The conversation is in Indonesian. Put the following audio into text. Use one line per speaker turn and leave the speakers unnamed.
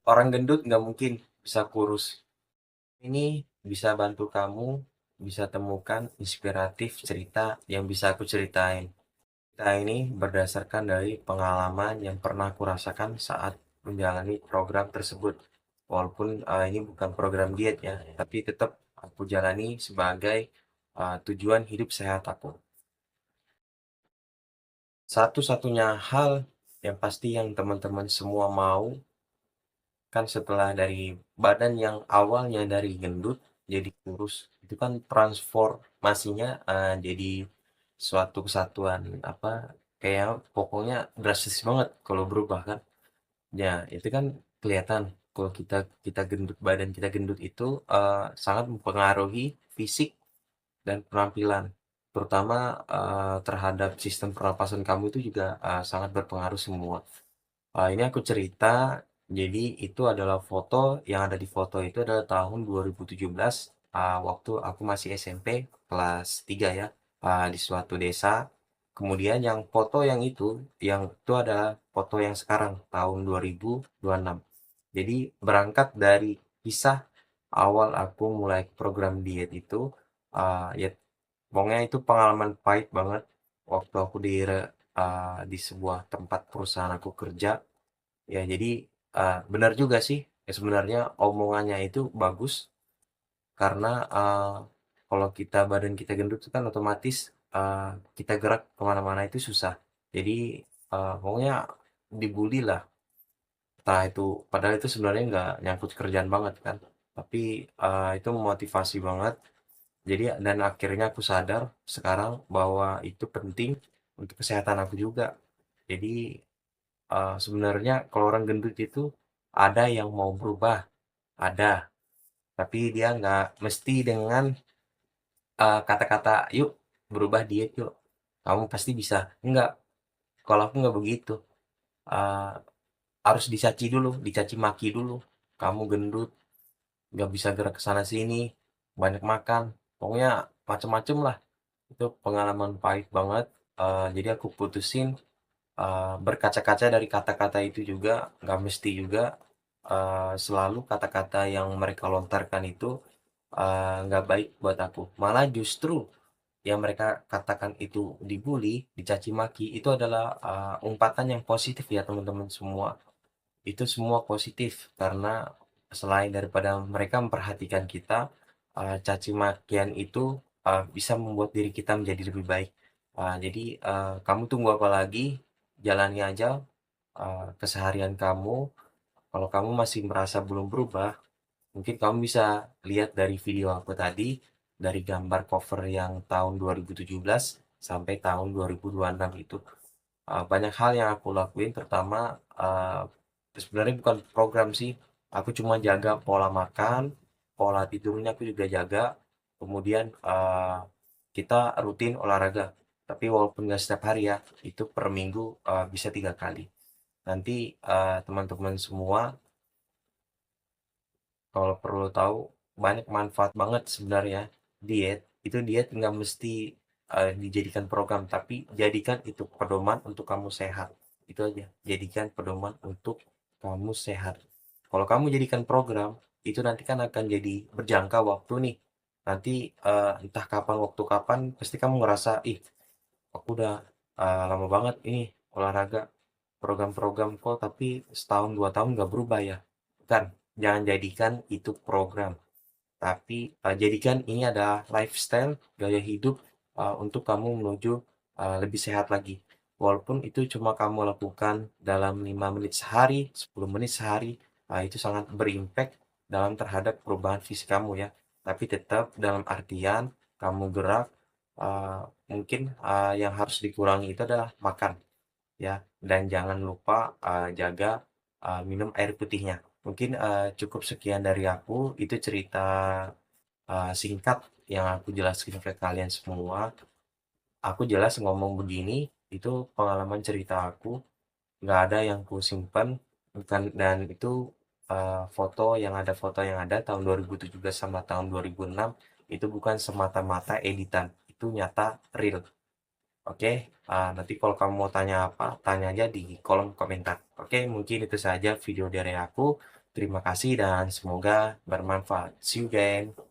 orang gendut nggak mungkin bisa kurus. Ini bisa bantu kamu bisa temukan inspiratif cerita yang bisa aku ceritain. Cerita ini berdasarkan dari pengalaman yang pernah aku rasakan saat menjalani program tersebut. Walaupun ini bukan program diet ya, tapi tetap aku jalani sebagai tujuan hidup sehat aku. Satu-satunya hal yang pasti yang teman-teman semua mau, kan setelah dari badan yang awalnya dari gendut jadi kurus, itu kan transformasinya, jadi suatu kesatuan, apa, kayak pokoknya drastis banget kalau berubah kan. Ya, itu kan kelihatan kalau kita kita gendut, badan kita gendut itu, sangat mempengaruhi fisik dan penampilan, terutama, terhadap sistem pernapasan kamu itu juga, sangat berpengaruh semua. Ini aku cerita, jadi itu adalah foto, yang ada di foto itu adalah tahun 2017, waktu aku masih SMP kelas 3 ya, di suatu desa. Kemudian yang itu adalah foto yang sekarang tahun 2026. Jadi berangkat dari kisah awal aku mulai program diet itu, ya pokoknya itu pengalaman pahit banget waktu aku di sebuah tempat perusahaan aku kerja. Ya jadi, benar juga sih, ya sebenarnya omongannya itu bagus karena, kalau badan kita gendut itu kan otomatis, kita gerak ke mana-mana itu susah. Jadi, pokoknya lah, entah itu padahal itu sebenarnya nggak nyangkut kerjaan banget kan, tapi, itu memotivasi banget. Jadi dan akhirnya aku sadar sekarang bahwa itu penting untuk kesehatan aku juga. Jadi, sebenarnya kalau orang gendut itu ada yang mau berubah, ada, tapi dia nggak mesti dengan, kata-kata, "Yuk berubah diet yuk, kamu pasti bisa." Enggak, kalau aku nggak begitu, eee, harus dicaci dulu, dicaci maki dulu, "Kamu gendut, nggak bisa gerak ke sana sini, banyak makan." Pokoknya macem-macem lah, itu pengalaman pahit banget, jadi aku putusin, berkaca-kaca dari kata-kata itu juga, nggak mesti juga, selalu kata-kata yang mereka lontarkan itu, nggak baik buat aku. Malah justru yang mereka katakan itu dibully, dicaci maki, itu adalah, umpatan yang positif ya teman-teman semua. Itu semua positif karena selain daripada mereka memperhatikan kita, caci makian itu, bisa membuat diri kita menjadi lebih baik. Jadi, kamu tunggu apa lagi, jalani aja, keseharian kamu. Kalau kamu masih merasa belum berubah, mungkin kamu bisa lihat dari video aku tadi, dari gambar cover yang tahun 2017 sampai tahun 2026 itu. Banyak hal yang aku lakuin pertama, sebenarnya bukan program sih, aku cuma jaga pola makan, pola tidurnya aku juga jaga, kemudian, kita rutin olahraga, tapi walaupun nggak setiap hari ya, itu per minggu, bisa 3 kali. Nanti, teman-teman semua kalau perlu tahu, banyak manfaat banget sebenarnya diet. Itu diet nggak mesti, dijadikan program, tapi jadikan itu pedoman untuk kamu sehat. Itu aja, jadikan pedoman untuk kamu sehat. Kalau kamu jadikan program, itu nanti kan akan jadi berjangka waktu nih. Nanti, entah kapan, waktu kapan, pasti kamu ngerasa, "Ih, aku udah, lama banget ini olahraga, program-program kok tapi setahun 2 tahun nggak berubah ya?" Bukan, jangan jadikan itu program, tapi, jadikan ini adalah lifestyle, gaya hidup, untuk kamu menuju, lebih sehat lagi. Walaupun itu cuma kamu lakukan dalam 5 menit sehari, 10 menit sehari, itu sangat berimpact dalam terhadap perubahan fisik kamu ya. Tapi tetap dalam artian kamu gerak, eee, mungkin, yang harus dikurangi itu adalah makan ya, dan jangan lupa, jaga, minum air putihnya. Mungkin, cukup sekian dari aku, itu cerita, singkat yang aku jelaskan ke kalian semua. Aku jelas ngomong begini, itu pengalaman cerita aku, nggak ada yang kusimpan, bukan dan itu, foto yang ada tahun 2017 sama tahun 2006, itu bukan semata-mata editan, itu nyata real. Oke, nanti kalau kamu mau tanya apa, tanya aja di kolom komentar. Oke, mungkin itu saja video dari aku. Terima kasih dan semoga bermanfaat. See you again.